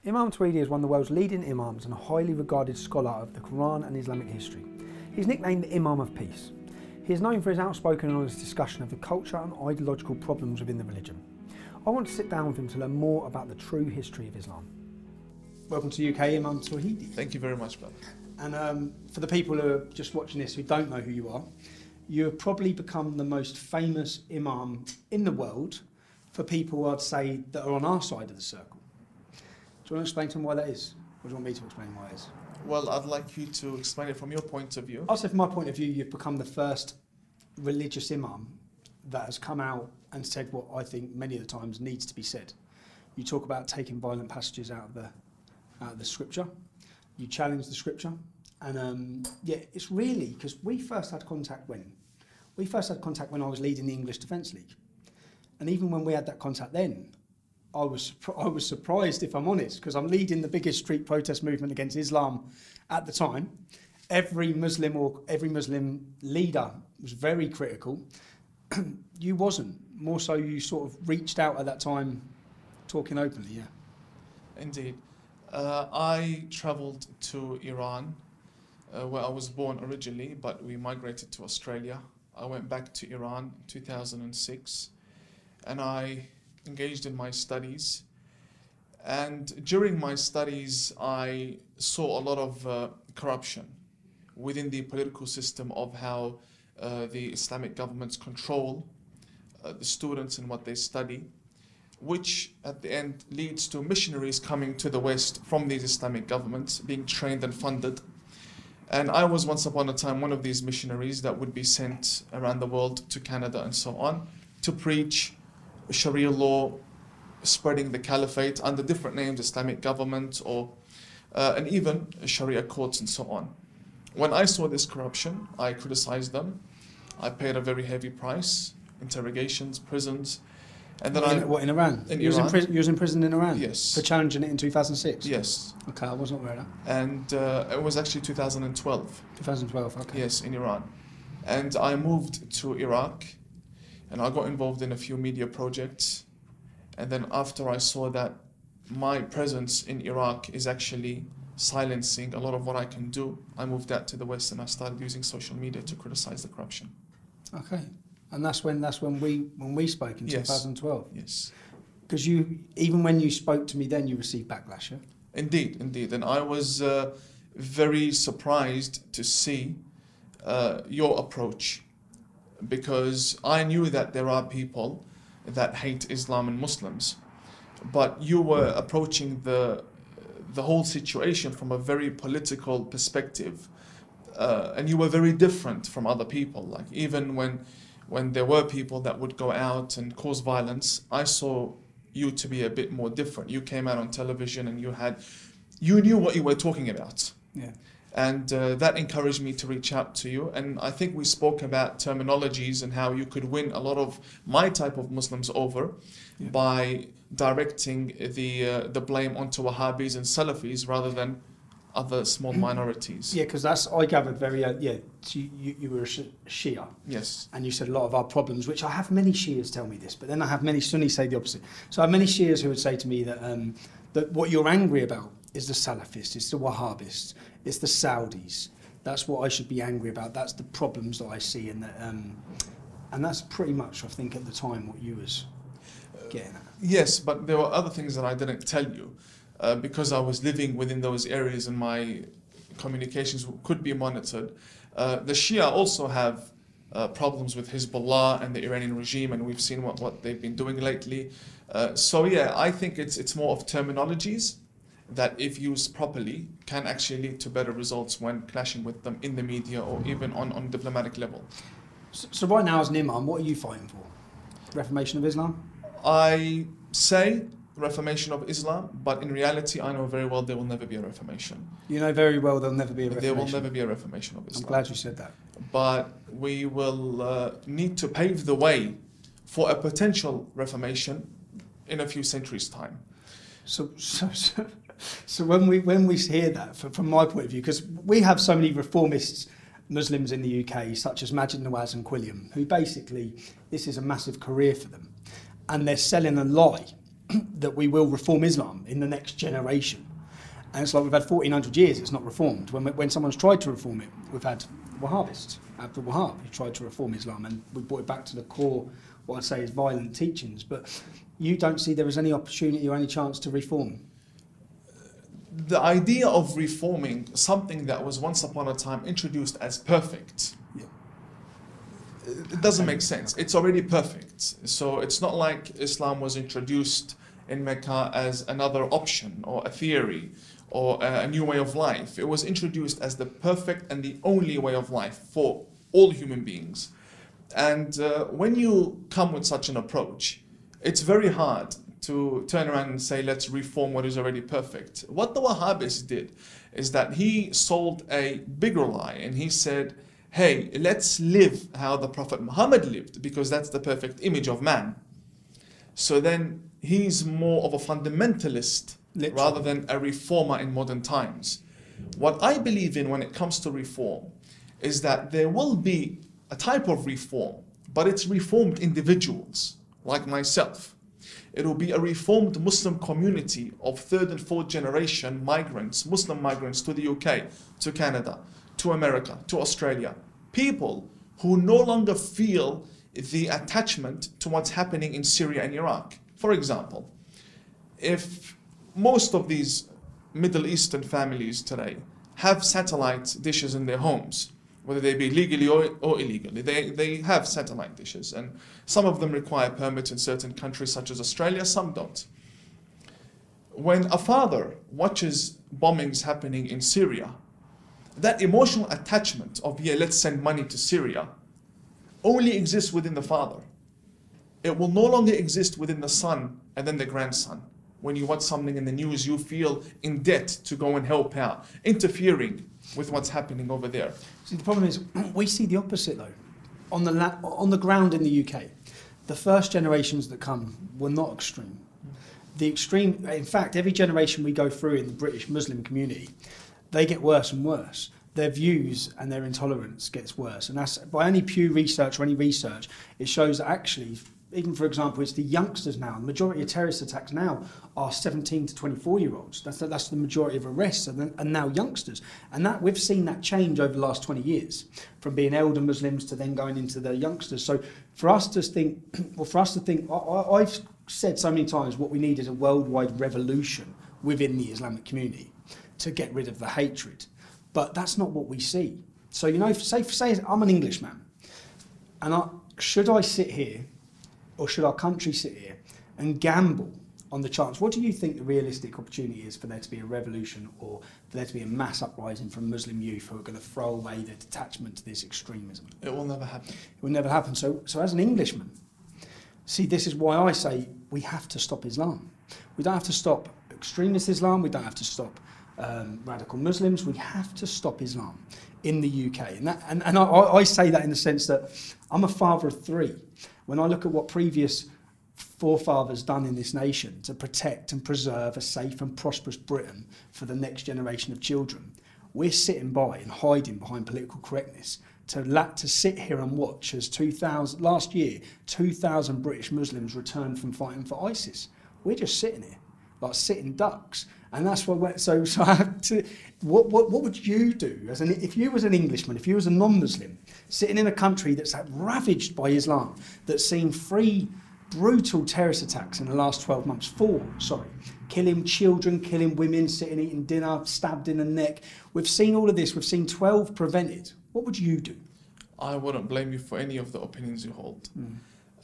Imam Tawhidi is one of the world's leading imams and a highly regarded scholar of the Quran and Islamic history. He's nicknamed the Imam of Peace. He is known for his outspoken and honest discussion of the culture and ideological problems within the religion. I want to sit down with him to learn more about the true history of Islam. Welcome to UK, Imam Tawhidi. Thank you very much, brother. And for the people who are just watching this who don't know who you are, you have probably become the most famous imam in the world for people, I'd say, that are on our side of the circle. Do you want to explain to them why that is? Or do you want me to explain why it is? Well, I'd like you to explain it from your point of view. I'll say from my point of view, you've become the first religious imam that has come out and said what I think many of the times needs to be said. You talk about taking violent passages out of the scripture. You challenge the scripture. And yeah, it's really, because we first had contact when? We first had contact when I was leading the English Defence League. And even when we had that contact then, I was surprised, if I'm honest, because I'm leading the biggest street protest movement against Islam at the time. Every Muslim leader was very critical. You wasn't. More so, you sort of reached out at that time, talking openly, yeah. Indeed. I travelled to Iran, where I was born originally, but we migrated to Australia. I went back to Iran in 2006, and I engaged in my studies. And during my studies, I saw a lot of corruption within the political system of how the Islamic governments control the students and what they study, which at the end leads to missionaries coming to the West from these Islamic governments, being trained and funded. And I was once upon a time one of these missionaries that would be sent around the world to Canada and so on to preach Sharia law, spreading the caliphate under different names, Islamic government, or and even Sharia courts and so on. When I saw this corruption, I criticized them. I paid a very heavy price, interrogations, prisons, and then in Iran? In you Iran. You was imprisoned in Iran? Yes. For challenging it in 2006? Yes. Okay, I wasn't aware of that. And it was actually 2012. 2012, okay. Yes, in Iran. And I moved to Iraq, and I got involved in a few media projects. And then after I saw that my presence in Iraq is actually silencing a lot of what I can do, I moved out to the West and I started using social media to criticize the corruption. Okay. And that's when we spoke in 2012. Yes. Because even when you spoke to me then, you received backlash, yeah? Indeed, indeed. And I was very surprised to see your approach, because I knew that there are people that hate Islam and Muslims, but you were approaching the whole situation from a very political perspective, and you were very different from other people. Like even when there were people that would go out and cause violence, I saw you to be a bit more different. You came out on television and you knew what you were talking about. Yeah. And that encouraged me to reach out to you. And I think we spoke about terminologies and how you could win a lot of my type of Muslims over by directing the blame onto Wahhabis and Salafis rather than other small minorities. Yeah, because I gathered very, so you were a Shia. Yes. And you said a lot of our problems, which I have many Shias tell me this, but then I have many Sunnis say the opposite. So I have many Shias who would say to me that that what you're angry about is the Salafists, it's the Wahhabists, it's the Saudis. That's what I should be angry about. That's the problems that I see, and that's pretty much, I think, at the time what you was getting at. Yes, but there were other things that I didn't tell you, because I was living within those areas and my communications could be monitored. The Shia also have problems with Hezbollah and the Iranian regime, and we've seen what they've been doing lately. So yeah, I think it's more of terminologies that, if used properly, can actually lead to better results when clashing with them in the media or even on diplomatic level. So right now, as an imam, what are you fighting for? Reformation of Islam? I say reformation of Islam, but in reality I know very well there will never be a reformation. You know very well there'll never be a reformation. There will never be a reformation of Islam. I'm glad you said that. But we will need to pave the way for a potential reformation in a few centuries' time. So when we hear that, from my point of view, because we have so many reformist Muslims in the UK, such as Majid Nawaz and Quilliam, who basically, this is a massive career for them, and they're selling a lie that we will reform Islam in the next generation. And it's like we've had 1400 years, it's not reformed. When someone's tried to reform it, we've had Wahhabists, Abdul Wahhab, who tried to reform Islam, and we brought it back to the core, what I'd say is violent teachings. But you don't see there is any opportunity or any chance to reform? The idea of reforming something that was once upon a time introduced as perfect, it doesn't make sense. It's already perfect. So it's not like Islam was introduced in Mecca as another option or a theory or a new way of life. It was introduced as the perfect and the only way of life for all human beings. And when you come with such an approach, it's very hard to turn around and say, let's reform what is already perfect. What the Wahhabis did is that he sold a bigger lie, and he said, hey, let's live how the Prophet Muhammad lived, because that's the perfect image of man. So then he's more of a fundamentalist rather than a reformer in modern times. What I believe in when it comes to reform is that there will be a type of reform, but it's reformed individuals like myself. It will be a reformed Muslim community of third and fourth generation migrants, Muslim migrants to the UK, to Canada, to America, to Australia. People who no longer feel the attachment to what's happening in Syria and Iraq. For example, if most of these Middle Eastern families today have satellite dishes in their homes, whether they be legally or illegally, they have satellite dishes, and some of them require permits in certain countries such as Australia, some don't. When a father watches bombings happening in Syria, that emotional attachment of, yeah, let's send money to Syria, only exists within the father. It will no longer exist within the son and then the grandson. When you watch something in the news, you feel in debt to go and help out, interfering with what's happening over there. See, the problem is, we see the opposite though. On the ground in the UK, the first generations that come were not extreme. The extreme, in fact, every generation we go through in the British Muslim community, they get worse and worse. Their views and their intolerance gets worse. And that's, by any Pew research or any research, it shows that actually, even for example, it's the youngsters now. The majority of terrorist attacks now are 17 to 24-year-olds. That's the majority of arrests, and now youngsters. And that we've seen that change over the last 20 years, from being elder Muslims to then going into the youngsters. So for us to think, I've said so many times, what we need is a worldwide revolution within the Islamic community to get rid of the hatred. But that's not what we see. So, you know, say I'm an Englishman, and should I sit here, or should our country sit here and gamble on the chance? What do you think the realistic opportunity is for there to be a revolution, or for there to be a mass uprising from Muslim youth who are going to throw away their detachment to this extremism? It will never happen. It will never happen. So as an Englishman, see, this is why I say we have to stop Islam. We don't have to stop extremist Islam. We don't have to stop radical Muslims. We have to stop Islam in the UK. And I say that in the sense that I'm a father of three. When I look at what previous forefathers done in this nation to protect and preserve a safe and prosperous Britain for the next generation of children, we're sitting by and hiding behind political correctness to sit here and watch as last year 2,000 British Muslims returned from fighting for ISIS. We're just sitting here like sitting ducks. And that's what I have to, what would you do if you was an Englishman, if you was a non-Muslim, sitting in a country that's ravaged by Islam, that's seen 3 brutal terrorist attacks in the last 12 months, 4, killing children, killing women, sitting eating dinner, stabbed in the neck. We've seen all of this, we've seen 12 prevented. What would you do? I wouldn't blame you for any of the opinions you hold.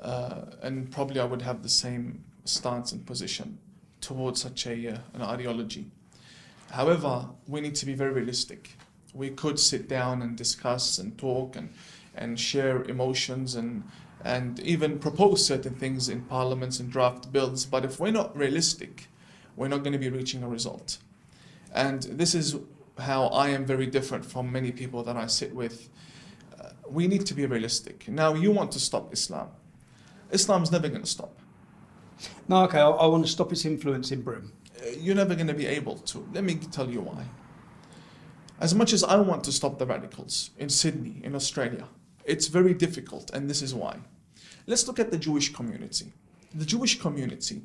And probably I would have the same stance and position towards such an ideology. However, we need to be very realistic. We could sit down and discuss and talk and share emotions and even propose certain things in parliaments and draft bills, but if we're not realistic, we're not going to be reaching a result. And this is how I am very different from many people that I sit with. We need to be realistic. Now, you want to stop Islam. Islam's never going to stop. No, okay, I want to stop its influence in Britain. You're never going to be able to. Let me tell you why. As much as I want to stop the radicals in Sydney, in Australia, it's very difficult, and this is why. Let's look at the Jewish community. The Jewish community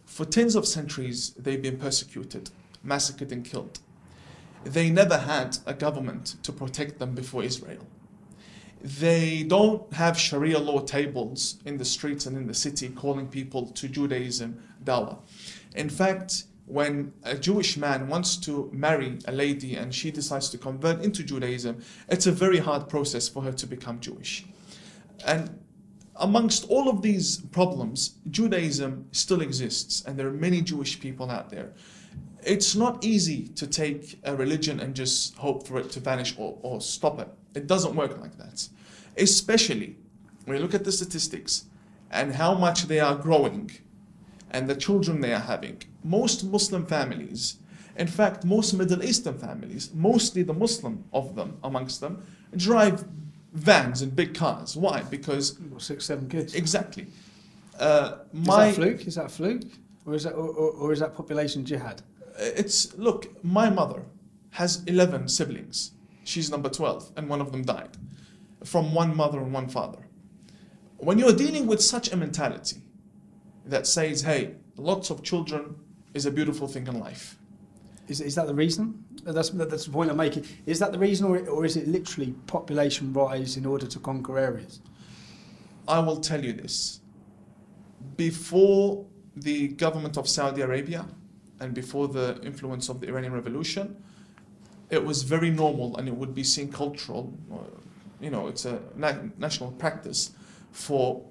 For tens of centuries, they've been persecuted, massacred and killed. They never had a government to protect them before Israel. They don't have Sharia law tables in the streets and in the city calling people to Judaism, dawah. In fact, when a Jewish man wants to marry a lady and she decides to convert into Judaism, it's a very hard process for her to become Jewish. And amongst all of these problems, Judaism still exists, and there are many Jewish people out there. It's not easy to take a religion and just hope for it to vanish or stop it. It doesn't work like that. Especially when you look at the statistics and how much they are growing and the children they are having. Most Muslim families, in fact, most Middle Eastern families, mostly the Muslim of them, amongst them, drive vans and big cars. Why? Because 6, 7 kids. Exactly. Is that a fluke? Is that a fluke, or is that population jihad? Look. My mother has 11 siblings. She's number 12, and one of them died from one mother and one father. When you're dealing with such a mentality that says, "Hey, lots of children is a beautiful thing in life," is that the reason? That's the point I'm making. Is that the reason, or is it literally population rise in order to conquer areas? I will tell you this. Before the government of Saudi Arabia and before the influence of the Iranian Revolution, it was very normal, and it would be seen cultural, it's a national practice for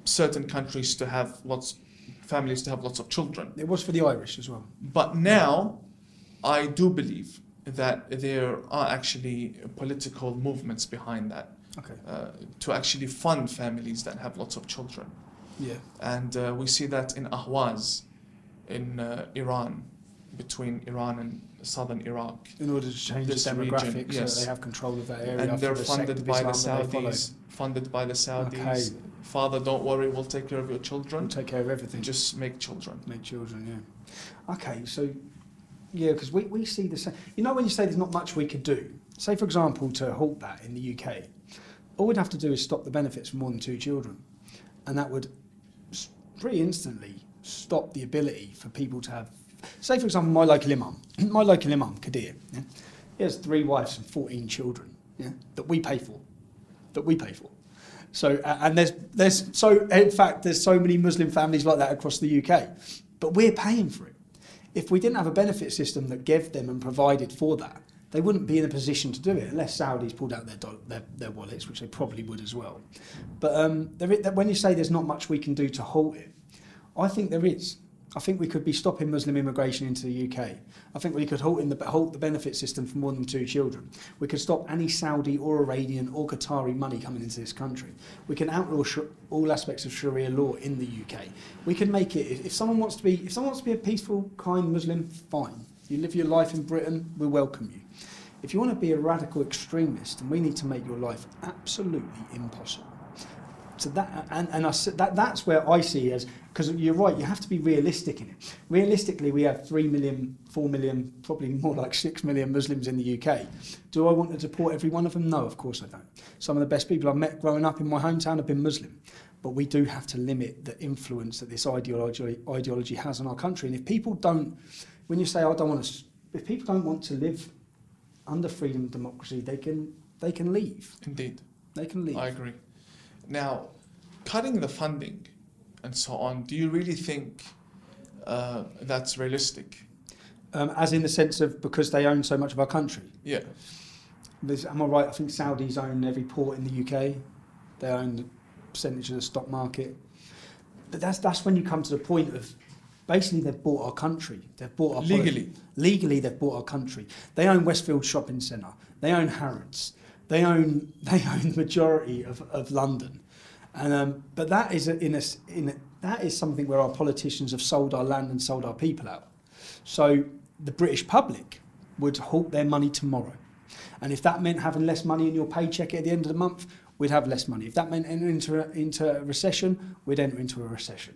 certain countries to have families to have lots of children. It was for the Irish as well. But now, I do believe that there are actually political movements behind that. Okay. To actually fund families that have lots of children. Yeah. And we see that in Ahwaz, in Iran, between Iran and southern Iraq. In order to change the demographics, region, yes. so they have control of that area. And they're funded by the Saudis. Funded by the Saudis. Okay. Father, don't worry, we'll take care of your children. We'll take care of everything. Just make children. Make children, yeah. Okay, so, yeah, because we see the same. You know when you say there's not much we could do, say for example to halt that in the UK, all we'd have to do is stop the benefits for more than 2 children. And that would pretty instantly stop the ability for people to have, say for example, my local Imam, Kadir, yeah? He has 3 wives and 14 children, yeah, that we pay for. So, and there's so many Muslim families like that across the UK, but we're paying for it. If we didn't have a benefit system that gave them and provided for that, they wouldn't be in a position to do it unless Saudis pulled out their wallets, which they probably would as well. But when you say there's not much we can do to halt it, I think there is. I think we could be stopping Muslim immigration into the UK. I think we could halt the benefit system for more than 2 children. We could stop any Saudi or Iranian or Qatari money coming into this country. We can outlaw all aspects of Sharia law in the UK. We can make it. If someone wants to be a peaceful, kind Muslim, fine. You live your life in Britain, we welcome you. If you want to be a radical extremist, then we need to make your life absolutely impossible. So that's where I see as, because you're right, you have to be realistic in it. Realistically, we have 3 million, 4 million, probably more like 6 million Muslims in the UK. Do I want to deport every one of them? No, of course I don't. Some of the best people I've met growing up in my hometown have been Muslim. But we do have to limit the influence that this ideology has on our country. And if people don't, when you say, if people don't want to live under freedom and democracy, they can leave. Indeed. They can leave. I agree. Now, cutting the funding and so on, do you really think that's realistic? As in the sense of because they own so much of our country? Yeah. Am I right? I think Saudis own every port in the UK. They own the percentage of the stock market. But that's when you come to the point of basically they've bought our country. They've bought our legally. Legally, they've bought our country. They own Westfield Shopping Centre. They own Harrods. They own the majority of London, and but that is that is something where our politicians have sold our land and sold our people out. So the British public would halt their money tomorrow, and if that meant having less money in your paycheck at the end of the month, we'd have less money. If that meant entering into a recession, we'd enter into a recession.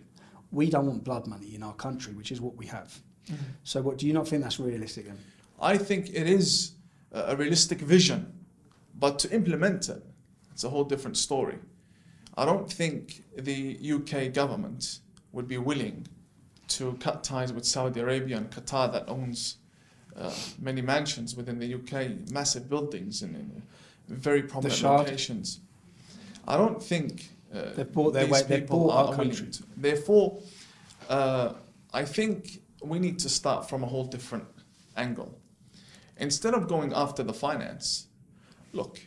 We don't want blood money in our country, which is what we have. Mm-hmm. So, what do you not think that's realistic then? I think it is a realistic vision. But to implement it, it's a whole different story. I don't think the UK government would be willing to cut ties with Saudi Arabia and Qatar that owns many mansions within the UK, massive buildings in very prominent locations. I don't think they've bought their way. They've bought our country. Therefore, I think we need to start from a whole different angle. Instead of going after the finance, look,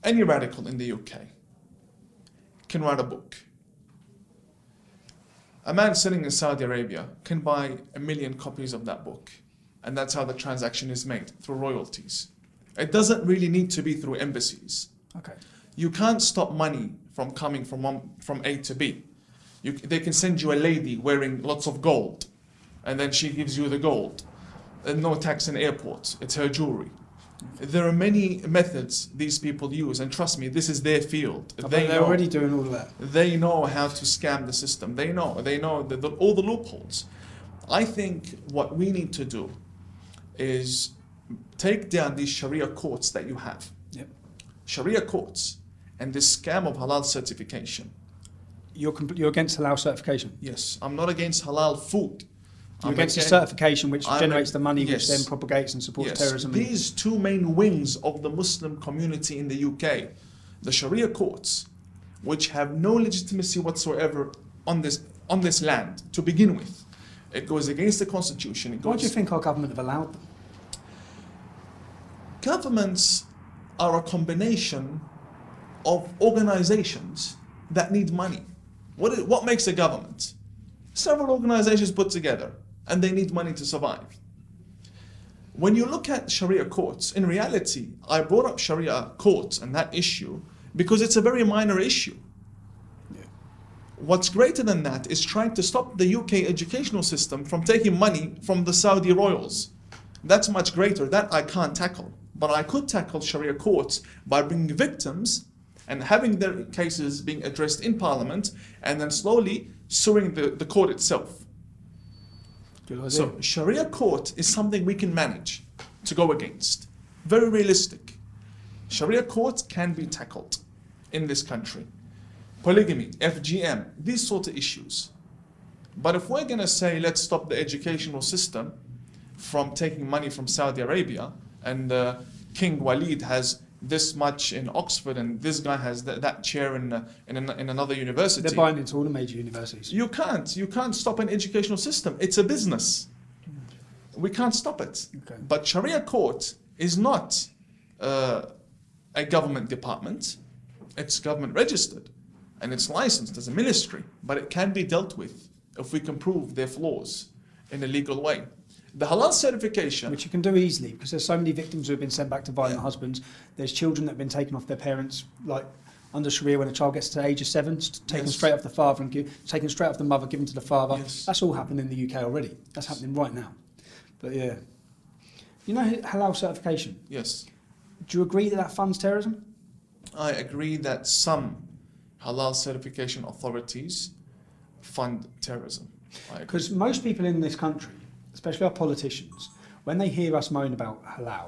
any radical in the UK can write a book. A man sitting in Saudi Arabia can buy 1 million copies of that book. And that's how the transaction is made, through royalties. It doesn't really need to be through embassies. Okay. You can't stop money from coming from A to B. They can send you a lady wearing lots of gold, and then she gives you the gold. And no tax in airports, it's her jewelry. There are many methods these people use, and trust me, this is their field. They're already doing all of that. They know how to scam the system. They know all the loopholes. I think what we need to do is take down these Sharia courts that you have. Yep. Sharia courts and this scam of halal certification. You're against halal certification? Yes, I'm not against halal food. You're against the certification which generates the money, which then propagates and supports terrorism. These two main wings of the Muslim community in the UK, the Sharia courts, which have no legitimacy whatsoever on this land to begin with. It goes against the constitution. Why do you think our government have allowed them? Governments are a combination of organizations that need money. What makes a government? Several organizations put together, and they need money to survive. When you look at Sharia courts, in reality, I brought up Sharia courts and that issue because it's a very minor issue. Yeah. What's greater than that is trying to stop the UK educational system from taking money from the Saudi royals. That's much greater. That I can't tackle. But I could tackle Sharia courts by bringing victims and having their cases being addressed in Parliament, and then slowly suing the court itself. So Sharia court is something we can manage to go against. Very realistic. Sharia court can be tackled in this country. Polygamy, FGM, these sort of issues. But if we're going to say, let's stop the educational system from taking money from Saudi Arabia, and King Walid has this much in Oxford, and this guy has that chair in another university. They're buying into all the major universities. You can't stop an educational system. It's a business. We can't stop it. Okay. But Sharia court is not a government department. It's government registered, and it's licensed as a ministry. But it can be dealt with if we can prove their flaws in a legal way. The halal certification, which you can do easily, because there's so many victims who have been sent back to violent husbands. There's children that have been taken off their parents, like under Sharia, when a child gets to the age of 7, taken straight off the father and taken straight off the mother, given to the father. Yes. That's all happening in the UK already. That's happening right now. But yeah, you know halal certification. Yes. Do you agree that funds terrorism? I agree that some halal certification authorities fund terrorism. Because most people in this country, especially our politicians, when they hear us moan about halal,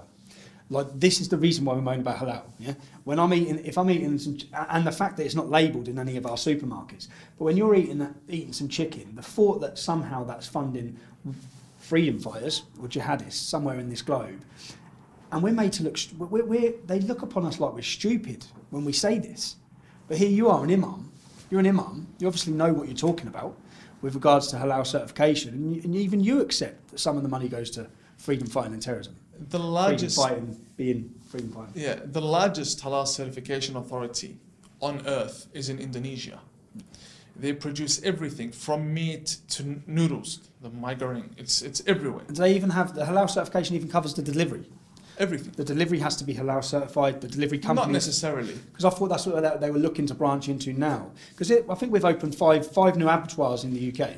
like this is the reason why we moan about halal. Yeah, when if I'm eating some, and the fact that it's not labelled in any of our supermarkets, but when you're eating some chicken, the thought that somehow that's funding freedom fighters or jihadists somewhere in this globe, and we're made to look, they look upon us like we're stupid when we say this. But here you are, an imam. You're an imam. You obviously know what you're talking about with regards to halal certification, and even you accept that some of the money goes to freedom fighting and terrorism. The largest freedom fighting being freedom fighting. Yeah, the largest halal certification authority on earth is in Indonesia. They produce everything from meat to noodles, the migraine. It's everywhere. And they even have the halal certification even covers the delivery. Everything. The delivery has to be halal certified, the delivery company. Not necessarily. Because I thought that's what they were looking to branch into now. Because I think we've opened five new abattoirs in the UK.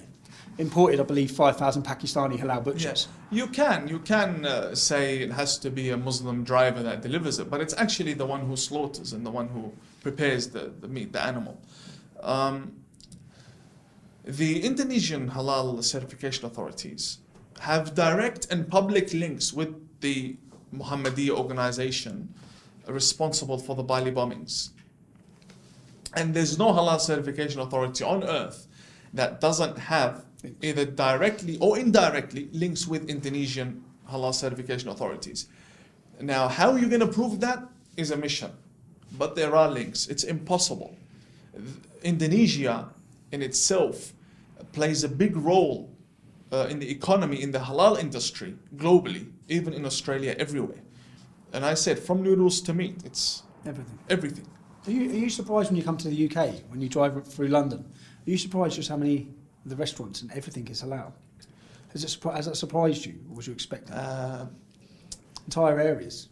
Imported, I believe, 5,000 Pakistani halal butchers. Yes. You can say it has to be a Muslim driver that delivers it, but it's actually the one who slaughters and the one who prepares the meat, the animal. The Indonesian halal certification authorities have direct and public links with the Muhammadiyya organization responsible for the Bali bombings. And there's no halal certification authority on earth that doesn't have either directly or indirectly links with Indonesian halal certification authorities. Now, how you're going to prove that is a mission, but there are links. It's impossible. Indonesia in itself plays a big role in the economy, in the halal industry, globally, even in Australia, everywhere. And I said, from noodles to meat, it's everything. Are you surprised when you come to the UK, when you drive through London? Are you surprised just how many of the restaurants and everything is halal? Has that surprised you, or was you expecting entire areas?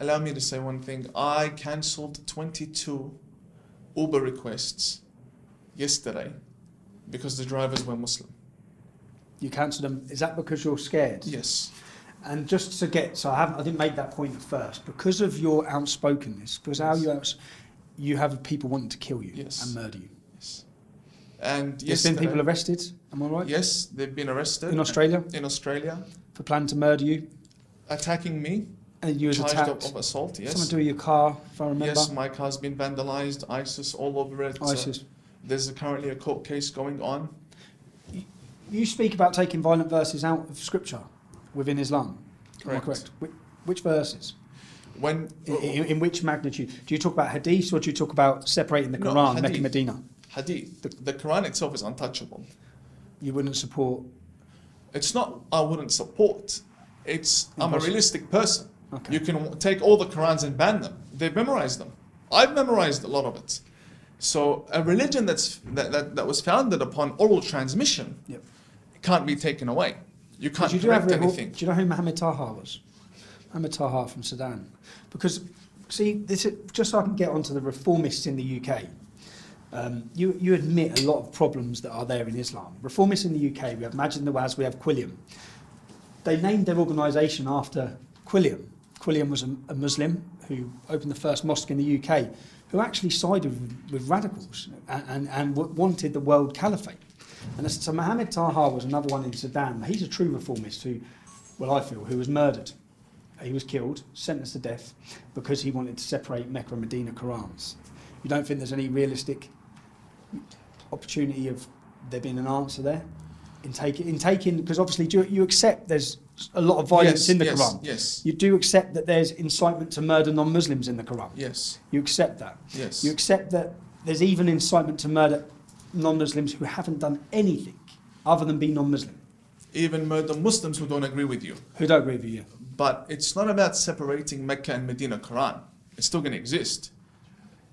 Allow me to say one thing. I cancelled 22 Uber requests yesterday because the drivers were Muslim. You cancelled them. Is that because you're scared? Yes. And just to get, so I didn't make that point at first, because of your outspokenness, because how you have people wanting to kill you and murder you. Yes. And there's been people arrested, am I right? Yes, they've been arrested. In Australia? In Australia. For planning to murder you? Attacking me. And you was charged attacked? Of assault, yes. Something to do with your car, if I remember? Yes, my car's been vandalised, ISIS all over it. ISIS. There's currently a court case going on. You speak about taking violent verses out of scripture within Islam. Correct. Am I correct? Which verses? When in which magnitude? Do you talk about hadith, or do you talk about separating the Quran, Mecca, Medina? Hadith. The Quran itself is untouchable. You wouldn't support? It's not I wouldn't support. It's I'm a realistic person. Okay. You can take all the Qurans and ban them. They've memorized them. I've memorized a lot of it. So a religion that was founded upon oral transmission can't be taken away. You can't correct anything. Do you know who Muhammad Taha was? Muhammad Taha from Sudan. Because, see, this is, just so I can get onto the reformists in the UK, you admit a lot of problems that are there in Islam. Reformists in the UK, we have Majid Nawaz, we have Quilliam. They named their organisation after Quilliam. Quilliam was a Muslim who opened the first mosque in the UK, who actually sided with radicals and wanted the world caliphate. And so Muhammad Taha was another one in Sudan. He's a true reformist who, well, I feel, who was murdered. He was killed, sentenced to death, because he wanted to separate Mecca and Medina Qurans. You don't think there's any realistic opportunity of there being an answer there? In taking, because obviously you accept there's a lot of violence in the Quran. Yes. You do accept that there's incitement to murder non-Muslims in the Quran. Yes. You accept that. Yes. You accept that there's even incitement to murder non-Muslims who haven't done anything other than be non-Muslim. Even murder Muslims who don't agree with you. Who don't agree with you. But it's not about separating Mecca and Medina Quran. It's still going to exist.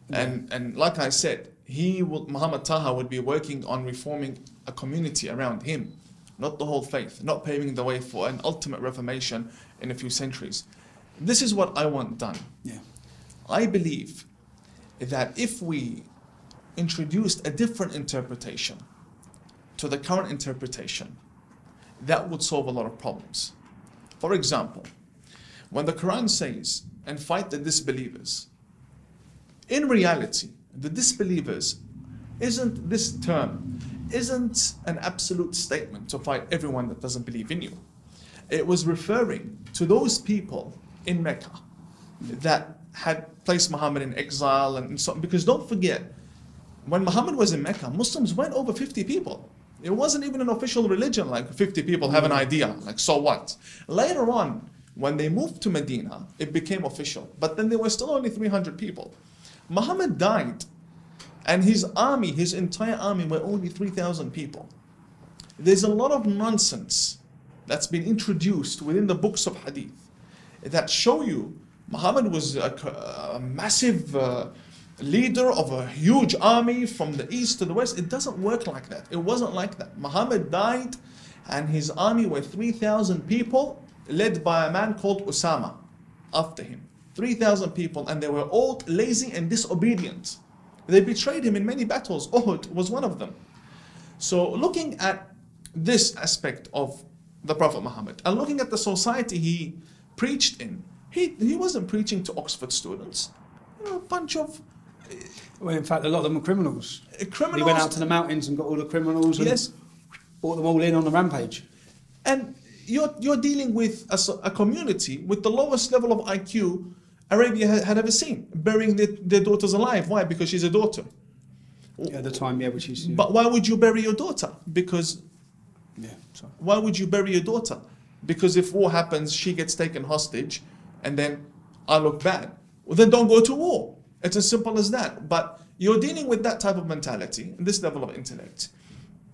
Yeah. And like I said, Muhammad Taha would be working on reforming a community around him, not the whole faith, not paving the way for an ultimate reformation in a few centuries. This is what I want done. Yeah. I believe that if we introduced a different interpretation to the current interpretation, that would solve a lot of problems. For example, when the Quran says, and fight the disbelievers, in reality, the disbelievers this term isn't an absolute statement to fight everyone that doesn't believe in you. It was referring to those people in Mecca that had placed Muhammad in exile and so on. Because don't forget, when Muhammad was in Mecca, Muslims went over 50 people. It wasn't even an official religion, like 50 people have an idea, like so what? Later on, when they moved to Medina, it became official. But then there were still only 300 people. Muhammad died, and his army, his entire army, were only 3,000 people. There's a lot of nonsense that's been introduced within the books of hadith that show you Muhammad was a massive leader of a huge army from the east to the west. It doesn't work like that. It wasn't like that. Muhammad died, and his army were 3,000 people, led by a man called Usama after him. 3,000 people, and they were all lazy and disobedient. They betrayed him in many battles. Uhud was one of them. So looking at this aspect of the Prophet Muhammad and looking at the society he preached in, he wasn't preaching to Oxford students. A bunch of... Well, in fact, a lot of them were criminals. Criminals. He went out to the mountains and got all the criminals and brought them all in on the rampage. And you're dealing with a community with the lowest level of IQ Arabia had ever seen, burying their daughters alive. Why? Because she's a daughter. At the time, yeah, which is... But why would you bury your daughter? Because... Yeah, sorry. Why would you bury your daughter? Because if war happens, she gets taken hostage, and then I look bad. Well, then don't go to war. It's as simple as that. But you're dealing with that type of mentality, and this level of intellect.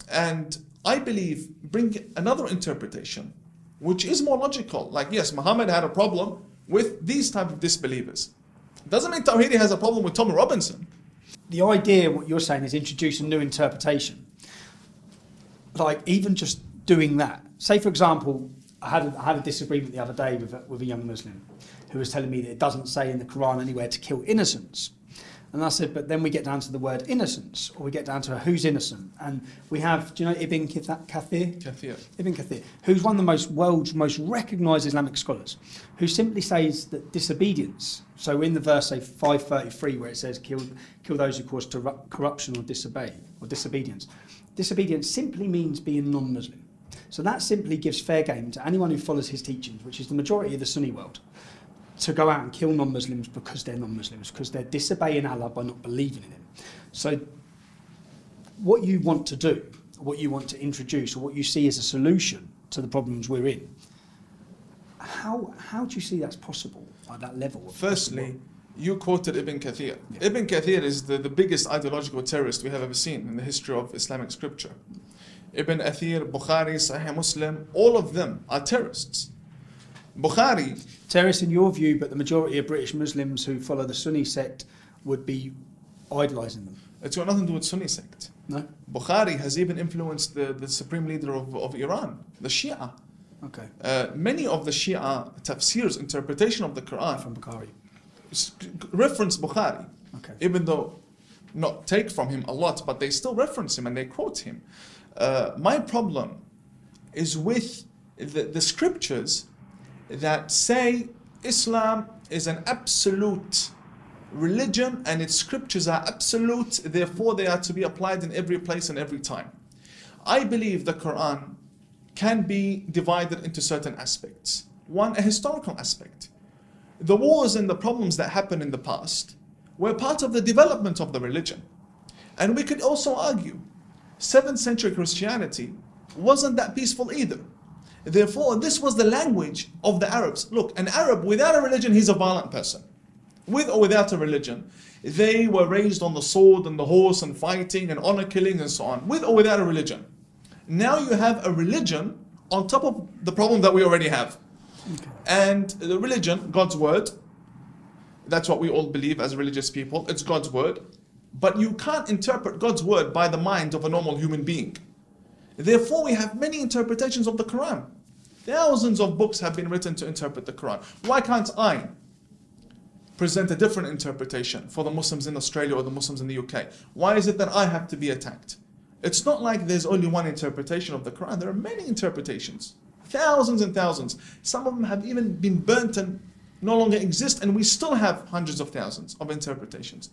And I believe, bring another interpretation, which is more logical. Like, yes, Muhammad had a problem with these type of disbelievers. Doesn't mean Tawhidi has a problem with Tommy Robinson. The idea, what you're saying, is introduce a new interpretation. Like, even just doing that. Say, for example, I had a disagreement the other day with a young Muslim who was telling me that it doesn't say in the Quran anywhere to kill innocents. And I said, but then we get down to the word innocence, or we get down to who's innocent. And we have, do you know Ibn Kathir? Kathir. Ibn Kathir, who's one of the world's most recognised Islamic scholars, who simply says that disobedience, so in the verse, say 533, where it says kill those who cause corruption or disobedience. Disobedience simply means being non-Muslim. So that simply gives fair game to anyone who follows his teachings, which is the majority of the Sunni world, to go out and kill non-Muslims because they're non-Muslims, because they're disobeying Allah by not believing in him. So what you want to do, what you want to introduce, or what you see as a solution to the problems we're in, how do you see that's possible at that level? Firstly, you quoted Ibn Kathir. Yeah. Ibn Kathir is the biggest ideological terrorist we have ever seen in the history of Islamic scripture. Ibn Kathir, Bukhari, Sahih Muslim, all of them are terrorists. Bukhari... Terrorists in your view, but the majority of British Muslims who follow the Sunni sect would be idolising them. It's got nothing to do with Sunni sect. No? Bukhari has even influenced the supreme leader of Iran, the Shia. Okay. Many of the Shia tafsirs, interpretation of the Quran, From Bukhari. reference Bukhari. Okay. Even though not take from him a lot, but they still reference him and they quote him. My problem is with the scriptures that say Islam is an absolute religion and its scriptures are absolute, therefore they are to be applied in every place and every time. I believe the Quran can be divided into certain aspects. One, a historical aspect. The wars and the problems that happened in the past were part of the development of the religion. And we could also argue 7th century Christianity wasn't that peaceful either. Therefore, this was the language of the Arabs. Look, an Arab without a religion, he's a violent person. With or without a religion, they were raised on the sword and the horse and fighting and honor killing and so on. With or without a religion. Now you have a religion on top of the problem that we already have. Okay. And the religion, God's word, that's what we all believe as religious people, it's God's word. But you can't interpret God's word by the mind of a normal human being. Therefore, we have many interpretations of the Quran. Thousands of books have been written to interpret the Quran. Why can't I present a different interpretation for the Muslims in Australia or the Muslims in the UK? Why is it that I have to be attacked? It's not like there's only one interpretation of the Quran. There are many interpretations. Thousands and thousands. Some of them have even been burnt and no longer exist, and we still have hundreds of thousands of interpretations.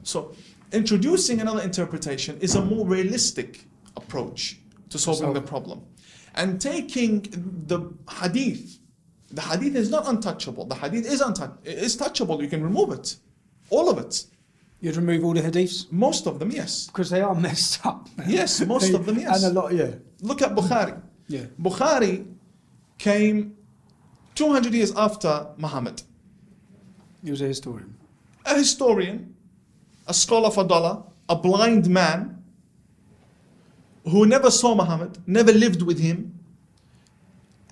So, introducing another interpretation is a more realistic approach to solving the problem. And taking the hadith is not untouchable. The hadith is touchable. You can remove it. All of it. You'd remove all the hadiths? Most of them, yes. Because they are messed up. Yes, most of them, yes. And a lot, yeah. Look at Bukhari. Yeah. Bukhari came 200 years after Muhammad. He was a historian. A historian, a scholar for dollar, a blind man who never saw Muhammad, never lived with him,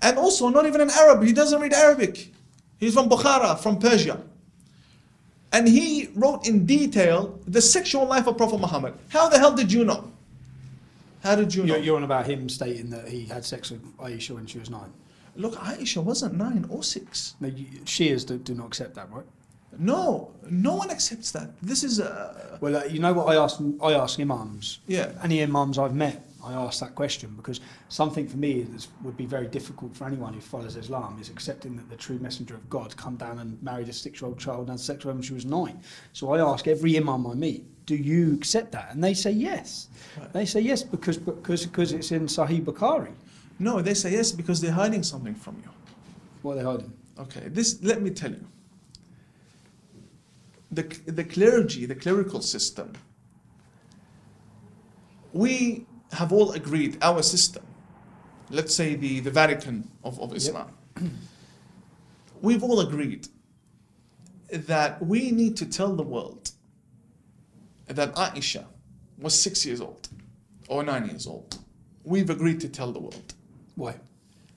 and also not even an Arab. He doesn't read Arabic. He's from Bukhara, from Persia. And he wrote in detail the sexual life of Prophet Muhammad. How the hell did you know? How did you know? You're on about him stating that he had sex with Aisha when she was 9. Look, Aisha wasn't 9 or 6. No, Shias do not accept that, right? No, no one accepts that. This is Well, you know what I ask imams? Yeah. Any imams I've met, I ask that question because something for me that would be very difficult for anyone who follows Islam is accepting that the true messenger of God come down and married a 6-year-old child and had sex with her when she was 9. So I ask every imam I meet, do you accept that? And they say yes. Right. They say yes because it's in Sahih Bukhari. No, they say yes because they're hiding something from you. What are they hiding? Okay, let me tell you. The clergy, the clerical system, we have all agreed, our system, let's say the Vatican of Islam, we've all agreed that we need to tell the world that Aisha was 6 years old or 9 years old. We've agreed to tell the world. Why?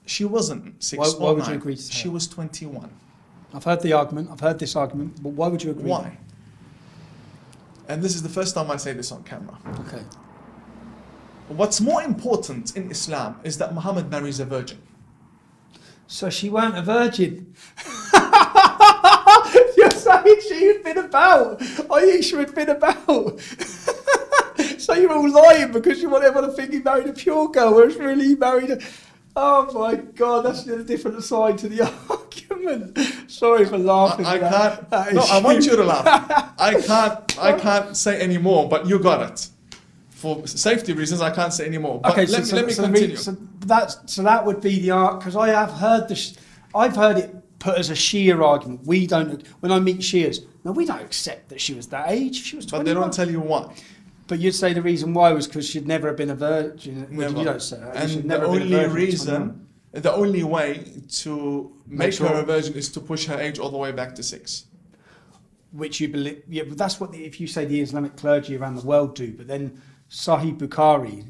She wasn't 6 Why or would 9. you agree to tell She her? was 21. I've heard the argument. I've heard this argument. But why would you agree? Why? And this is the first time I say this on camera. Okay. What's more important in Islam is that Muhammad marries a virgin. So she weren't a virgin. You're saying she had been about. Aisha had been about. So you're all lying because you want everyone to think he married a pure girl, whereas really he married a... Oh my God, that's a different side to the argument. Sorry for laughing. I can't. No, I want you to laugh. I can't say any more, but you got it. For safety reasons, I can't say any more. But okay, let me continue. So that would be the art, because I have heard I've heard it put as a Shia argument. We don't. When I meet Shias, no, we don't accept that she was that age. She was 21. But they don't tell you why. But you'd say the reason why was because she'd never have been a virgin. Never. You don't say that. And She'd the never been a only virgin at reason, 21. the only way to make sure. her a virgin is to push her age all the way back to 6. Which you believe, yeah, but that's what if you say the Islamic clergy around the world do. But then Sahih Bukhari,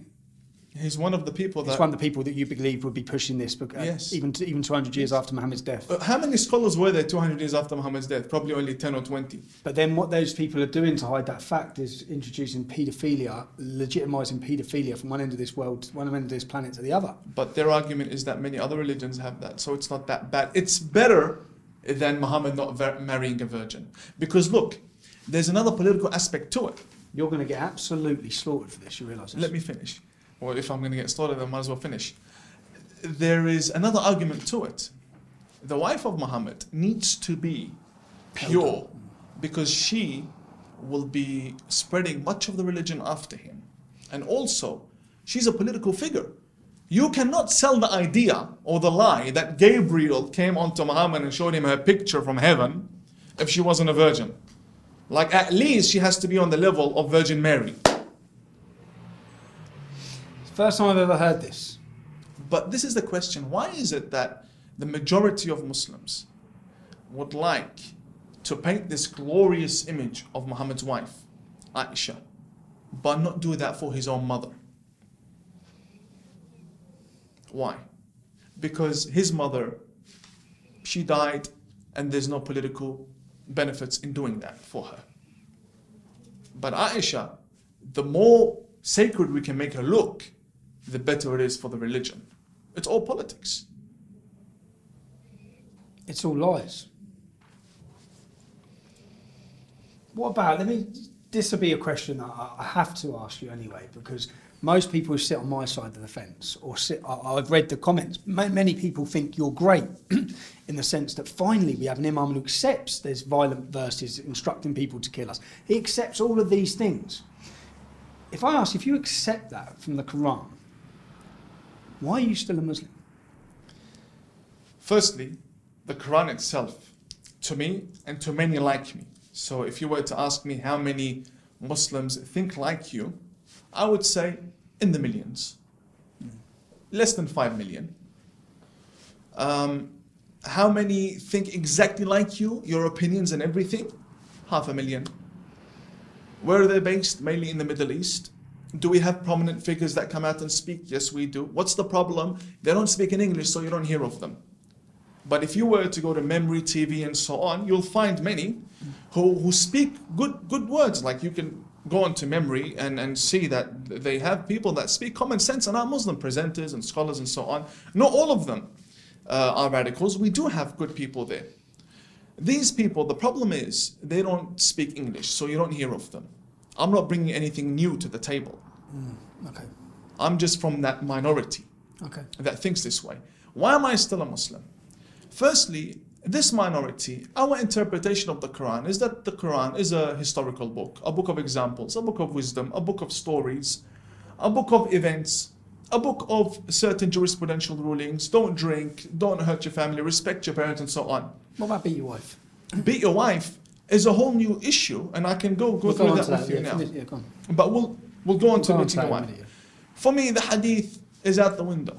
He's one of the people that... he's one of the people that you believe would be pushing this, Yes. even 200 years after Muhammad's death. How many scholars were there 200 years after Muhammad's death? Probably only 10 or 20. But then what those people are doing to hide that fact is introducing paedophilia, legitimising paedophilia from one end of this world, one end of this planet to the other. But their argument is that many other religions have that, so it's not that bad. It's better than Muhammad not marrying a virgin. Because look, there's another political aspect to it. You're going to get absolutely slaughtered for this, you realise this? Let me finish. Or if I'm going to get slaughtered, I might as well finish. There is another argument to it. The wife of Muhammad needs to be pure because she will be spreading much of the religion after him. And also, she's a political figure. You cannot sell the idea or the lie that Gabriel came onto Muhammad and showed him her picture from heaven if she wasn't a virgin. Like, at least she has to be on the level of Virgin Mary. First time I've ever heard this. But this is the question. Why is it that the majority of Muslims would like to paint this glorious image of Muhammad's wife, Aisha, but not do that for his own mother? Why? Because his mother, she died and there's no political benefits in doing that for her. But Aisha, the more sacred we can make her look, the better it is for the religion. It's all politics. It's all lies. What about, this will be a question that I have to ask you anyway, because most people who sit on my side of the fence, I've read the comments, many people think you're great in the sense that finally we have an imam who accepts there's violent verses instructing people to kill us. He accepts all of these things. If I ask, if you accept that from the Quran, why are you still a Muslim? Firstly, the Quran itself, to me and to many like me. So if you were to ask me how many Muslims think like you, I would say in the millions. Less than 5 million. How many think exactly like you, your opinions and everything? 500,000. Where are they based? Mainly in the Middle East. Do we have prominent figures that come out and speak? Yes, we do. What's the problem? They don't speak in English, so you don't hear of them. But if you were to go to Memory TV and so on, you'll find many who speak good words. Like you can go onto Memory and see that they have people that speak common sense and are Muslim presenters and scholars and so on. Not all of them are radicals. We do have good people there. These people, the problem is they don't speak English, so you don't hear of them. I'm not bringing anything new to the table. Okay. I'm just from that minority that thinks this way. Why am I still a Muslim? Firstly, this minority, our interpretation of the Quran is that the Quran is a historical book, a book of examples, a book of wisdom, a book of stories, a book of events, a book of certain jurisprudential rulings. Don't drink, don't hurt your family, respect your parents and so on. What about beat your wife? Beat your wife is a whole new issue, and I can go through that with you now. Go on. But We'll go on to We'll meeting the in a wife. minute, yeah. For me, the hadith is out the window.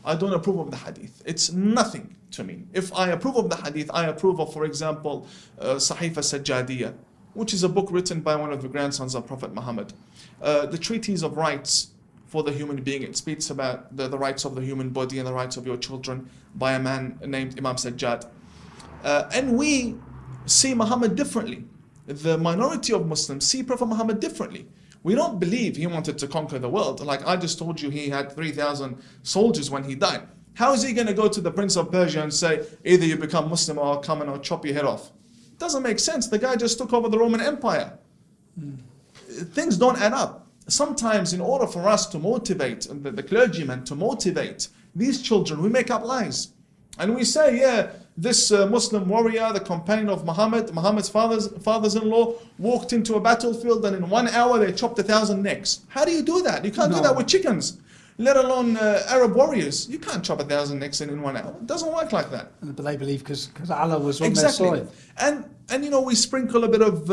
I don't approve of the hadith. It's nothing to me. If I approve of the hadith, I approve of, for example, Sahifa Sajjadiyya, which is a book written by one of the grandsons of Prophet Muhammad. The treatise of rights for the human being. It speaks about the rights of the human body and the rights of your children by a man named Imam Sajjad. And we see Muhammad differently. The minority of Muslims see Prophet Muhammad differently. We don't believe he wanted to conquer the world. Like I just told you, he had 3,000 soldiers when he died. How is he going to go to the Prince of Persia and say, either you become Muslim or I'll come and I'll chop your head off? Doesn't make sense. The guy just took over the Roman Empire. Things don't add up. Sometimes in order for us to motivate, the clergymen to motivate these children, we make up lies. And we say, yeah, this Muslim warrior, the companion of Muhammad, Muhammad's fathers-in-law, walked into a battlefield and in 1 hour they chopped 1,000 necks. How do you do that? You can't do that with chickens, let alone Arab warriors. You can't chop 1,000 necks in 1 hour. It doesn't work like that. But they believe because Allah was on Exactly. their side. And you know, we sprinkle a bit of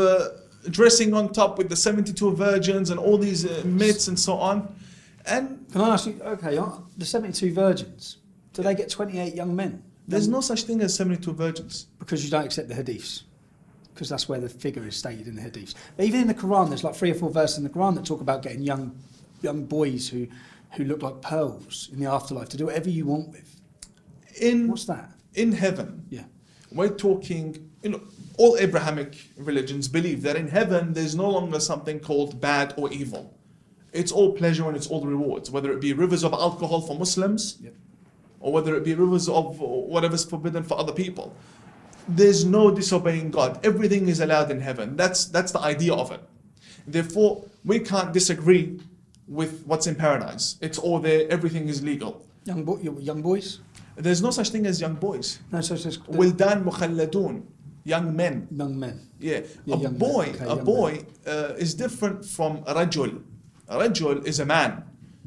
dressing on top with the 72 virgins and all these myths and so on. And can I ask you, okay, the 72 virgins, do they get 28 young men? There's no such thing as 72 virgins. Because you don't accept the hadiths. Because that's where the figure is stated in the hadiths. But even in the Quran, there's like 3 or 4 verses in the Quran that talk about getting young boys who look like pearls in the afterlife to do whatever you want with. What's that? In heaven, yeah, we're talking, you know, all Abrahamic religions believe that in heaven there's no longer something called bad or evil. It's all pleasure and it's all rewards, whether it be rivers of alcohol for Muslims, yep, or whether it be rivers of whatever's forbidden for other people. There's no disobeying God. Everything is allowed in heaven. That's the idea of it. Therefore, we can't disagree with what's in paradise. It's all there. Everything is legal. Young boys? There's no such thing as young boys. No, so it's just Wildan mukhalladun, young men. Young men. Yeah, Yeah, a boy. Okay, A boy is different from a rajul. A rajul is a man.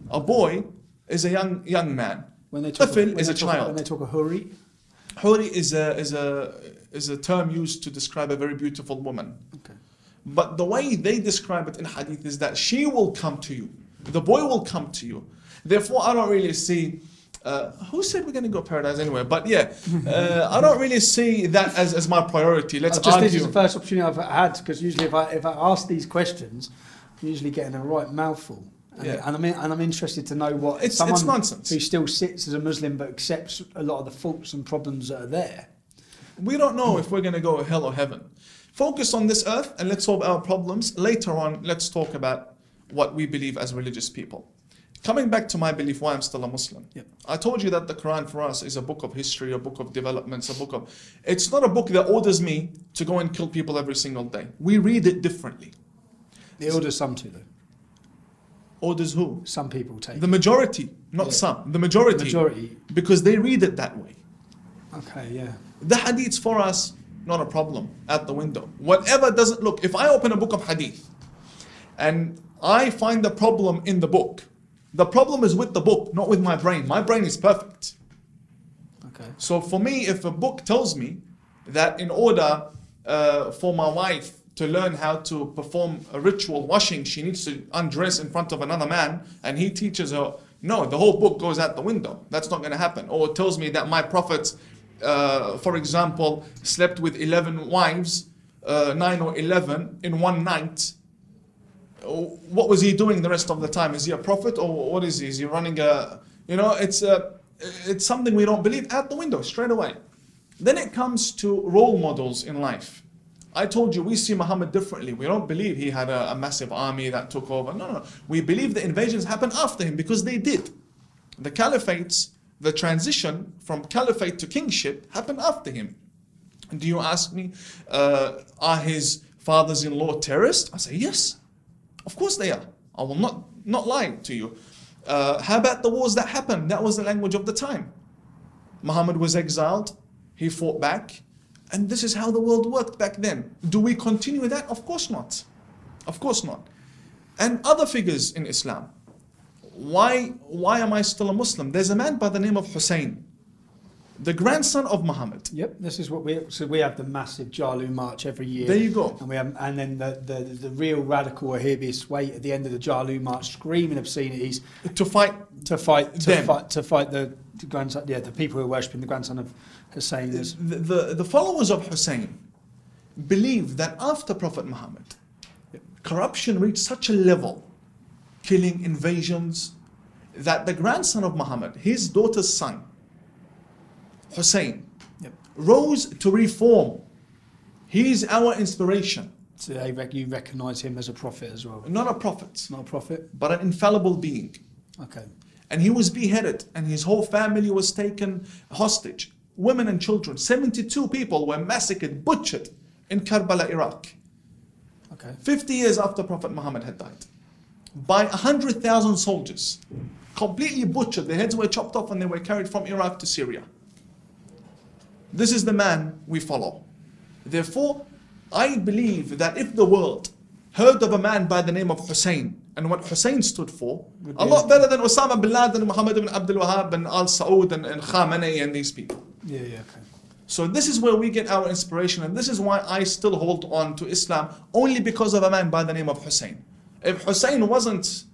A boy is a young man. When they talk Tifl is a child. When they talk a huri, Huri is a term used to describe a very beautiful woman. okay. But the way they describe it in hadith is that she will come to you. The boy will come to you. Therefore, I don't really see. Who said we're going to go paradise anyway? But yeah, I don't really see that as my priority. Let's just argue. this is the first opportunity I've had, because usually if I ask these questions, I'm usually getting a right mouthful. And, Yeah. and I'm interested to know what It's someone nonsense. who still sits as a Muslim but accepts a lot of the faults and problems that are there. We don't know if we're going to go hell or heaven. Focus on this earth and let's solve our problems. Later on, let's talk about what we believe as religious people. Coming back to my belief why I'm still a Muslim. Yep. I told you that the Quran for us is a book of history, a book of developments, it's not a book that orders me to go and kill people every single day. We read it differently. It orders some to, though. Orders who? Some people take The majority, not Yeah. some. The majority. majority. Because they read it that way. Okay, yeah. The hadiths for us, not a problem, at the window. Whatever doesn't look, if I open a book of hadith and I find the problem in the book, the problem is with the book, not with my brain. My brain is perfect. Okay. So for me, if a book tells me that in order for my wife to learn how to perform a ritual washing, she needs to undress in front of another man, and he teaches her, no, the whole book goes out the window. That's not going to happen. Or it tells me that my prophet, for example, slept with 11 wives, 9 or 11 in one night. What was he doing the rest of the time? Is he a prophet, or what is he? Is he running a, you know, it's something we don't believe, out the window straight away. Then it comes to role models in life. I told you we see Muhammad differently. We don't believe he had a massive army that took over. No. We believe the invasions happened after him, because they did. The caliphates, the transition from caliphate to kingship happened after him. Do you ask me, are his fathers-in-law terrorists? I say yes. Of course they are. I will not lie to you. How about the wars that happened? That was the language of the time. Muhammad was exiled. He fought back. And this is how the world worked back then. Do we continue that? Of course not. Of course not. And other figures in Islam. Why am I still a Muslim? There's a man by the name of Hussein. the grandson of Muhammad. Yep, this is what we have the massive Jalu March every year. There you go. And then the real radical Wahhabis wait at the end of the Jalu March, screaming obscenities To fight the grandson, the people who are worshipping the grandson of Hussein. The followers of Hussein believe that after Prophet Muhammad, corruption reached such a level, killing, invasions, that the grandson of Muhammad, his daughter's son, Hussein, rose to reform. He is our inspiration. So you recognise him as a prophet as well? Not a prophet. Not a prophet? But an infallible being. Okay. And he was beheaded, and his whole family was taken hostage. Women and children, 72 people were massacred, butchered in Karbala, Iraq. Okay. 50 years after Prophet Muhammad had died. By 100,000 soldiers. Completely butchered. Their heads were chopped off and they were carried from Iraq to Syria. This is the man we follow. Therefore, I believe that if the world heard of a man by the name of Hussein and what Hussein stood for, a lot better than Osama bin Laden, Muhammad ibn Abdul Wahab, and Al Saud, and Khamenei, and these people. Yeah, okay. So this is where we get our inspiration, and this is why I still hold on to Islam, only because of a man by the name of Hussein. If Hussein wasn't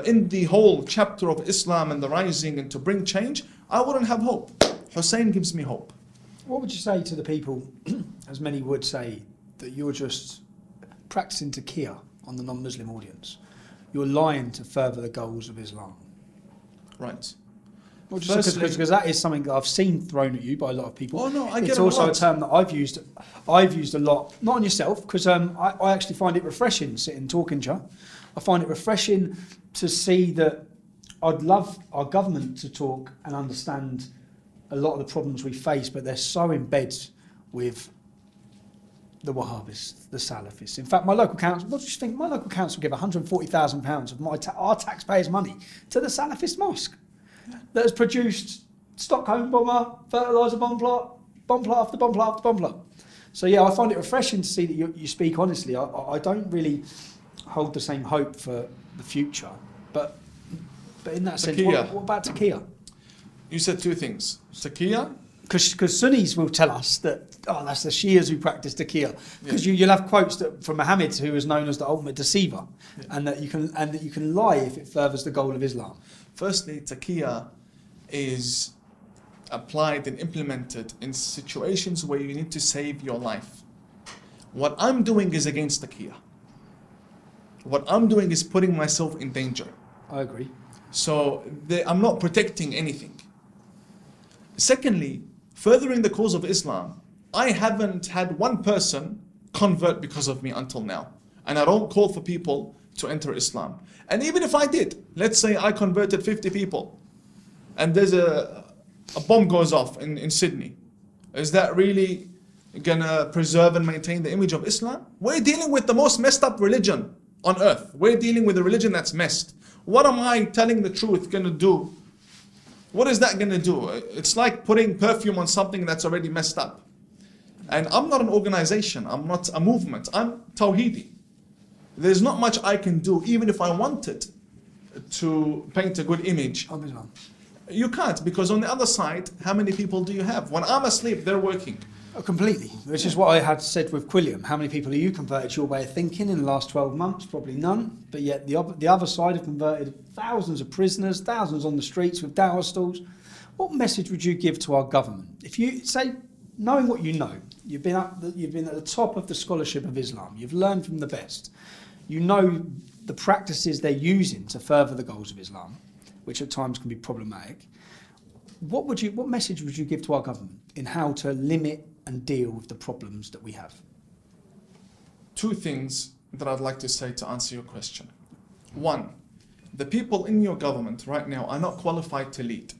in the whole chapter of Islam and the rising and to bring change, I wouldn't have hope. Hussein gives me hope. What would you say to the people, as many would say, that you're just practicing taqiyya on the non-Muslim audience? You're lying to further the goals of Islam. Right. Well, just because that is something that I've seen thrown at you by a lot of people. Oh no, I get it's it also a lot. a term that I've used a lot, not on yourself, because I actually find it refreshing sitting talking to you. I find it refreshing to see that. I'd love our government to talk and understand a lot of the problems we face, but they're so in bed with the Wahhabis, the Salafists. In fact, my local council, what do you think? My local council give £140,000 of our taxpayers' money to the Salafist mosque that has produced Stockholm bomber, fertiliser bomb plot after bomb plot after bomb plot. So yeah, I find it refreshing to see that you speak honestly. I don't really hold the same hope for the future, but in that sense, what about taqiyya? You said two things. Taqiyya. Because Sunnis will tell us that, that's the Shias who practice taqiyya. Because you'll have quotes from Muhammad, who is known as the ultimate deceiver, and that you can lie if it furthers the goal of Islam. Firstly, taqiyya is applied and implemented in situations where you need to save your life. What I'm doing is against taqiyya. What I'm doing is putting myself in danger. I agree. So I'm not protecting anything. Secondly, furthering the cause of Islam, I haven't had one person convert because of me until now. And I don't call for people to enter Islam. And even if I did, let's say I converted 50 people, and there's a bomb goes off in Sydney. Is that really gonna preserve and maintain the image of Islam? We're dealing with the most messed up religion on earth. We're dealing with a religion that's messed. What am I telling the truth gonna do? What is that gonna do? It's like putting perfume on something that's already messed up. And I'm not an organization, I'm not a movement, I'm Tawhidi. There's not much I can do, even if I wanted to paint a good image. You can't, because on the other side, how many people do you have? When I'm asleep, they're working. Oh, completely. Which is what I had said with Quilliam. How many people have you converted your way of thinking in the last 12 months? Probably none. But yet the other side have converted thousands of prisoners, thousands on the streets with dawah stalls. What message would you give to our government? If you say, knowing what you know, you've been at the top of the scholarship of Islam, you've learned from the best, you know the practices they're using to further the goals of Islam, which at times can be problematic. What message would you give to our government in how to limit and deal with the problems that we have? Two things that I'd like to say to answer your question. One, the people in your government right now are not qualified to lead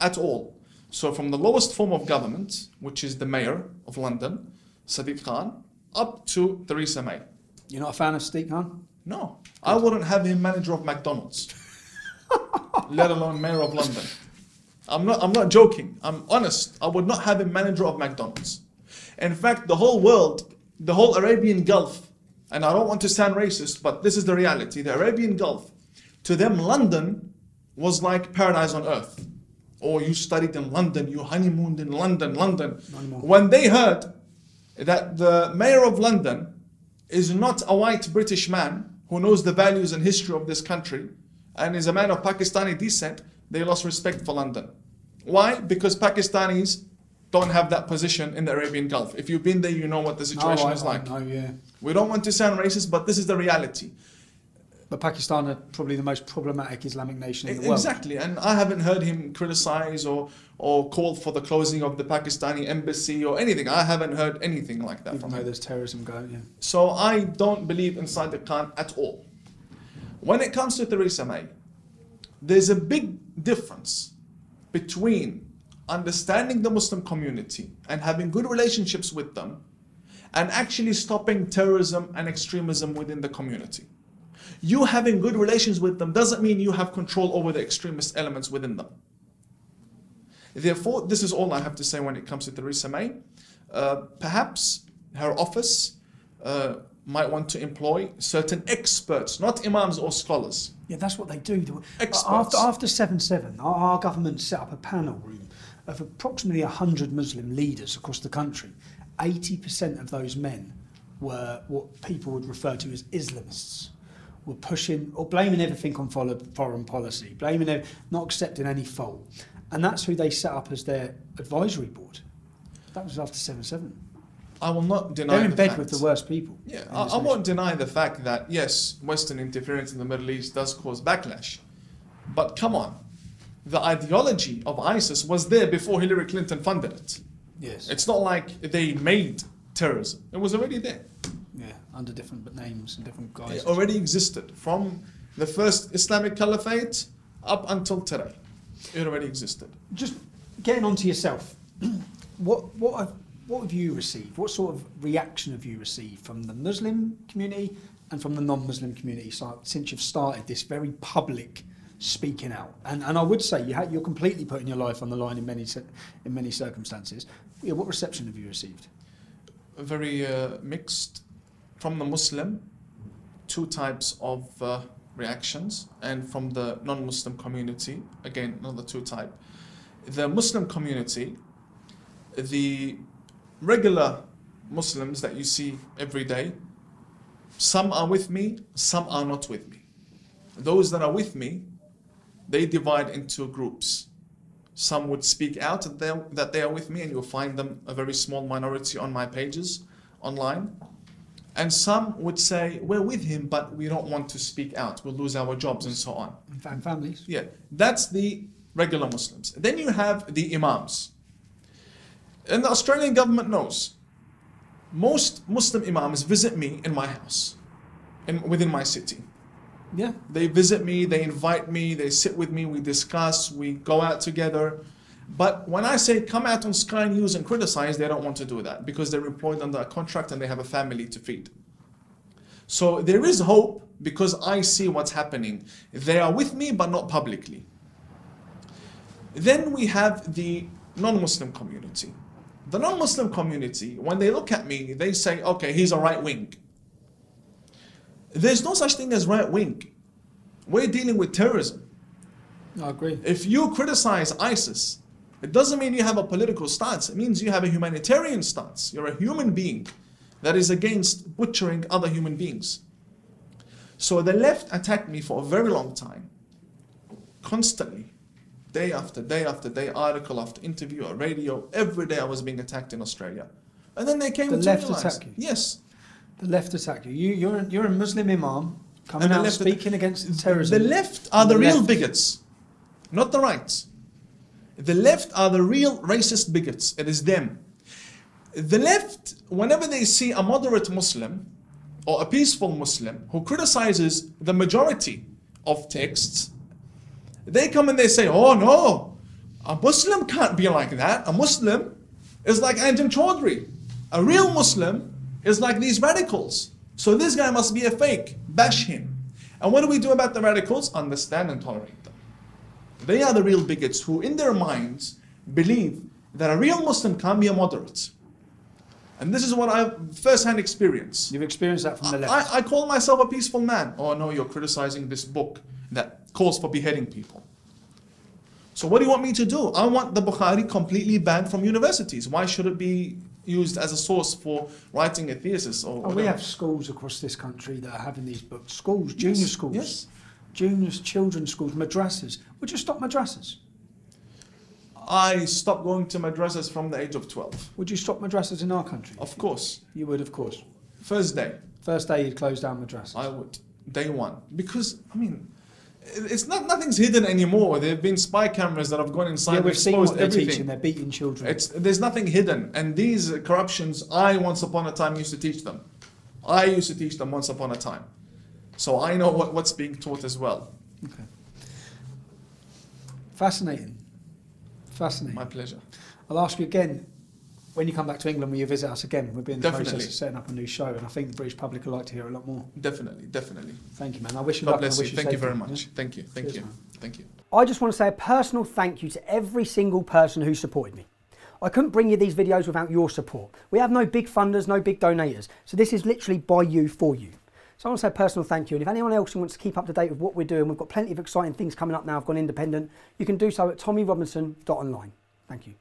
at all. So from the lowest form of government, which is the mayor of London, Sadiq Khan, up to Theresa May. You're not a fan of Sadiq Khan? No. I wouldn't have him manager of McDonald's, let alone mayor of London. I'm not joking. I'm honest. I would not have him manager of McDonald's. In fact, the whole world, the whole Arabian Gulf, and I don't want to sound racist, but this is the reality. The Arabian Gulf, to them, London was like paradise on earth. or you studied in London, you honeymooned in London. Not anymore. When they heard that the mayor of London is not a white British man who knows the values and history of this country and is a man of Pakistani descent, they lost respect for London. Why? Because Pakistanis don't have that position in the Arabian Gulf. If you've been there, you know what the situation is like. I know, yeah. We don't want to sound racist, but this is the reality. But Pakistan are probably the most problematic Islamic nation in the world. Exactly, and I haven't heard him criticize or call for the closing of the Pakistani embassy or anything. I haven't heard anything like that from him. There's terrorism going, yeah. So I don't believe in Sadiq Khan at all. When it comes to Theresa May, there's a big difference between understanding the Muslim community and having good relationships with them and actually stopping terrorism and extremism within the community. You having good relations with them doesn't mean you have control over the extremist elements within them. Therefore, this is all I have to say when it comes to Theresa May. Perhaps her office might want to employ certain experts, not imams or scholars. Yeah, that's what they do. Experts. After 7/7, our government set up a panel room of approximately 100 Muslim leaders across the country. 80% of those men were what people would refer to as Islamists. Were pushing or blaming everything on foreign policy, not accepting any fault. And that's who they set up as their advisory board. That was after 7/7. I will not deny They're in the bed fact. with the worst people. Yeah, I won't deny the fact that, yes, Western interference in the Middle East does cause backlash. But come on, the ideology of ISIS was there before Hillary Clinton funded it. Yes. It's not like they made terrorism. It was already there. Yeah, under different names and different guys. It already existed from the first Islamic Caliphate up until today. It already existed. Just getting on to yourself, what have you received? What sort of reaction have you received from the Muslim community and from the non-Muslim community since you've started this very public speaking out? And I would say you're completely putting your life on the line in many circumstances. Yeah, what reception have you received? Very mixed. From the Muslim, two types of reactions, and from the non-Muslim community, again, another two type. The Muslim community, the regular Muslims that you see every day, some are with me, some are not with me. Those that are with me, they divide into groups. Some would speak out that they are with me, and you'll find them a very small minority on my pages online. And some would say, we're with him, but we don't want to speak out. We'll lose our jobs and so on. And families. Yeah, that's the regular Muslims. Then you have the Imams. And the Australian government knows. Most Muslim Imams visit me in my house, within my city. Yeah. They visit me, they invite me, they sit with me, we discuss, we go out together. But when I say come out on Sky News and criticize, they don't want to do that because they're employed under a contract and they have a family to feed. So there is hope because I see what's happening. They are with me, but not publicly. Then we have the non-Muslim community. The non-Muslim community, when they look at me, they say, okay, he's a right wing. There's no such thing as right wing. We're dealing with terrorism. I agree. If you criticize ISIS, it doesn't mean you have a political stance. It means you have a humanitarian stance. You're a human being that is against butchering other human beings. So the left attacked me for a very long time, constantly, day after day after day, article after interview, or radio. Every day I was being attacked in Australia. And then they came to realize. The left attack you? Yes. The left attack you. You're a Muslim Imam coming out speaking against terrorism. The left are the real bigots, not the right. The left are the real racist bigots. It is them. The left, whenever they see a moderate Muslim or a peaceful Muslim who criticizes the majority of texts, they come and they say, oh no, a Muslim can't be like that. A Muslim is like Anjan Chaudhry. A real Muslim is like these radicals. So this guy must be a fake. Bash him. And what do we do about the radicals? Understand and tolerate them. They are the real bigots who in their minds believe that a real Muslim can't be a moderate. And this is what I've first-hand experienced. You've experienced that from the left. I call myself a peaceful man. Oh no, you're criticizing this book that calls for beheading people. So what do you want me to do? I want the Bukhari completely banned from universities. Why should it be used as a source for writing a thesis or we have schools across this country that are having these books. Schools, junior schools, yes. juniors, children's schools, madrasas. Would you stop madrasas? I stopped going to madrasas from the age of 12. Would you stop madrasas in our country? Of course. You would, of course. First day. First day you'd close down madrasas? I would. Day one. Because, I mean, it's nothing's hidden anymore. There have been spy cameras that have gone inside and exposed everything. Teaching. They're beating children. There's nothing hidden. And these corruptions, I once upon a time used to teach them. I used to teach them once upon a time. So I know what's being taught as well. Okay. Fascinating. Fascinating. My pleasure. I'll ask you again, when you come back to England, will you visit us again? We'll be in the Definitely. process of setting up a new show, and I think the British public would like to hear a lot more. Definitely, definitely. Thank you, man. I wish you God luck. bless I you. wish Thank you very safety. much. Yeah? Thank you. Thank Cheers, you. man. Thank you. I just want to say a personal thank you to every single person who supported me. I couldn't bring you these videos without your support. We have no big funders, no big donators. So this is literally by you, for you. So I want to say a personal thank you. And if anyone else wants to keep up to date with what we're doing, we've got plenty of exciting things coming up now. I've gone independent. You can do so at tommyrobinson.online. Thank you.